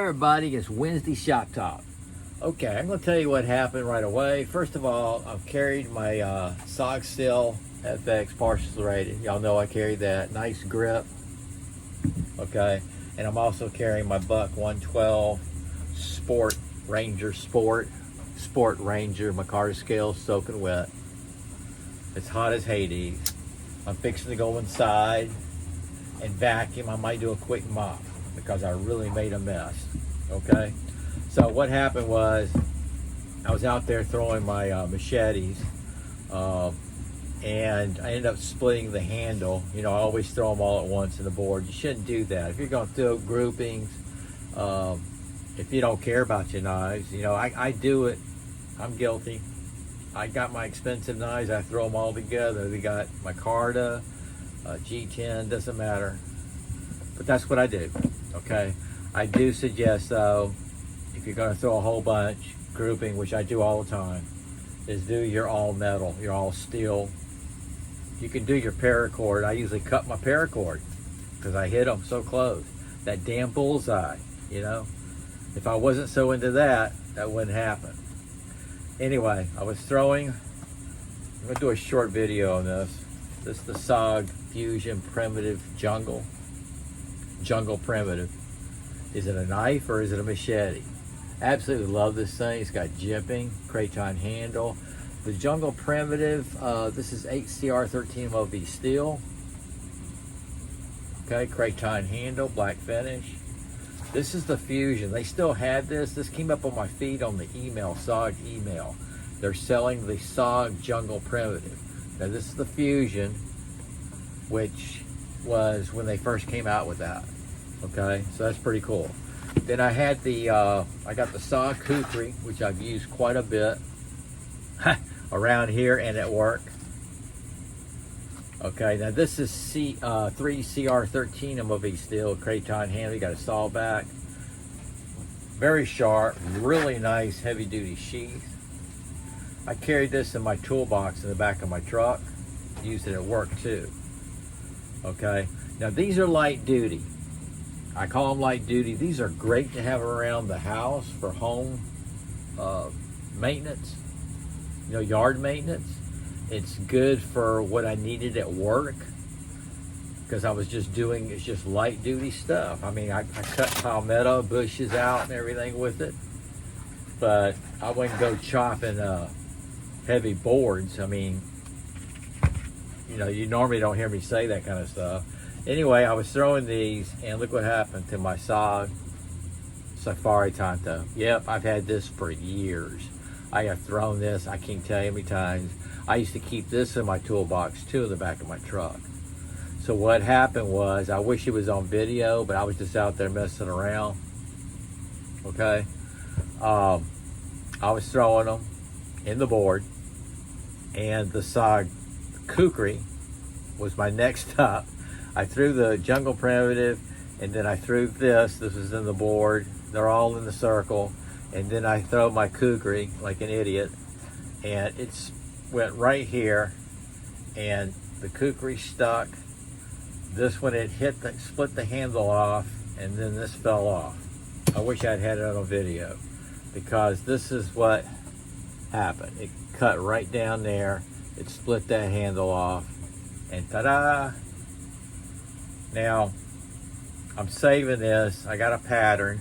everybody, it's Wednesday Shop Talk. Okay, I'm going to tell you what happened right away. First of all, I've carried my SOG Steel FX partially rated. Y'all know I carried that. Nice grip. Okay, and I'm also carrying my Buck 112 Sport Ranger Sport Ranger Micarta scale soaking wet. It's hot as Hades. I'm fixing to go inside and vacuum. I might do a quick mop because I really made a mess. Okay, so what happened was I was out there throwing my machetes and I ended up splitting the handle. You know, I always throw them all at once in the board. You shouldn't do that. If you're going to throw groupings, if you don't care about your knives, you know, I do it. I'm guilty. I got my expensive knives. I throw them all together. They got Micarta, G10, doesn't matter. But that's what I do, okay? I do suggest, though, if you're going to throw a whole bunch, grouping, which I do all the time, is do your all metal, your all steel. You can do your paracord. I usually cut my paracord because I hit them so close. That damn bullseye, you know? If I wasn't so into that, that wouldn't happen. Anyway, I was throwing, I'm going to do a short video on this. This is the SOG Fusion Primitive Jungle Primitive. Is it a knife or is it a machete? Absolutely love this thing. It's got jimping, craton handle. The Jungle Primitive, this is 8CR13 MOV steel. Okay, craton handle, black finish. This is the Fusion. They still had this. This came up on my feed on the email, SOG email. They're selling the SOG Jungle Primitive. Now this is the Fusion, which was when they first came out with that. Okay, so that's pretty cool. Then I had the, I got the SOG Kukri, which I've used quite a bit around here and at work. Okay, now this is 3CR13 MOV steel, craton handle. You got a saw back. Very sharp, really nice heavy duty sheath. I carried this in my toolbox in the back of my truck. Used it at work too. Okay, now these are light duty. I call them light duty. These are great to have around the house for home maintenance, you know, yard maintenance. It's good for what I needed at work because I was just doing, it's just light duty stuff. I mean, I cut palmetto bushes out and everything with it, but I wouldn't go chopping heavy boards. I mean, you know, you normally don't hear me say that kind of stuff. Anyway, I was throwing these and look what happened to my SOG Safari Tonto. Yep, I've had this for years. I have thrown this, I can't tell you how many times. I used to keep this in my toolbox too in the back of my truck. So what happened was, I wish it was on video, but I was just out there messing around. Okay, I was throwing them in the board, and the SOG Kukri was my next stop. I threw the Jungle Primitive, and then I threw this. This was in the board. They're all in the circle, and then I throw my Kukri like an idiot, and it's went right here, and the Kukri stuck. This one, it hit the, split the handle off, and then this fell off. I wish I'd had it on a video because this is what happened. It cut right down there. It split that handle off, and ta-da! Now, I'm saving this. I got a pattern.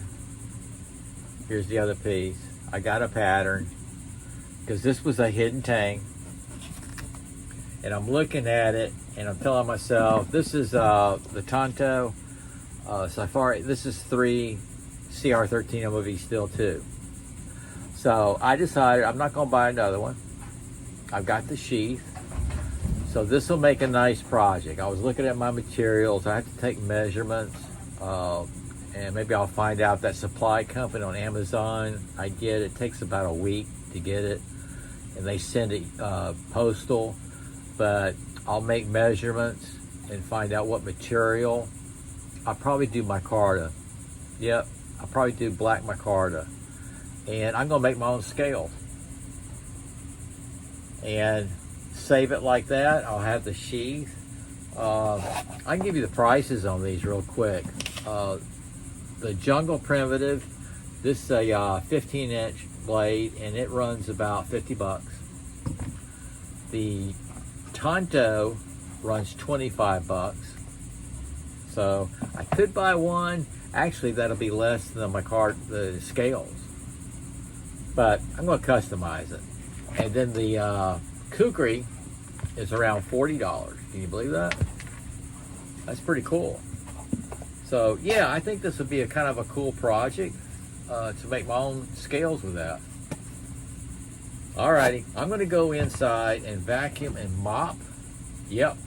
Here's the other piece. I got a pattern because this was a hidden tang. And I'm looking at it and I'm telling myself, this is the Tonto Safari. This is 3CR13 MOV steel too. So I decided I'm not going to buy another one. I've got the sheath. So this will make a nice project. I was looking at my materials. I have to take measurements. And maybe I'll find out that supply company on Amazon. I get it. It takes about a week to get it. And they send it postal. But I'll make measurements and find out what material. I'll probably do micarta. Yep, I'll probably do black micarta. And I'm gonna make my own scales. And save it like that. I'll have the sheath. I can give you the prices on these real quick. The Jungle Primitive This is a 15-inch blade, and it runs about 50 bucks. The Tonto runs 25 bucks. So I could buy one. Actually, that'll be less than the scales. But I'm going to customize it. And then the Kukri is around $40. Can you believe that? That's pretty cool. So yeah, I think this would be a kind of a cool project to make my own scales with that. Alrighty, I'm going to go inside and vacuum and mop. Yep,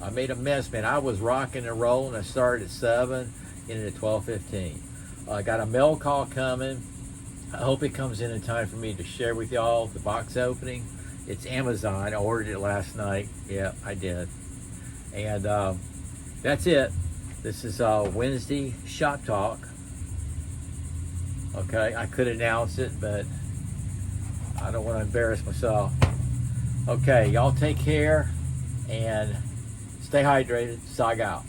I made a mess, man. I was rocking and rolling. I started at 7, ended at 12:15. I got a mail call coming. I hope it comes in time for me to share with y'all the box opening. It's Amazon. I ordered it last night. Yeah, I did. And that's it. This is Wednesday Shop Talk. Okay, I could announce it, but I don't want to embarrass myself. Okay, y'all take care and stay hydrated. Sog out.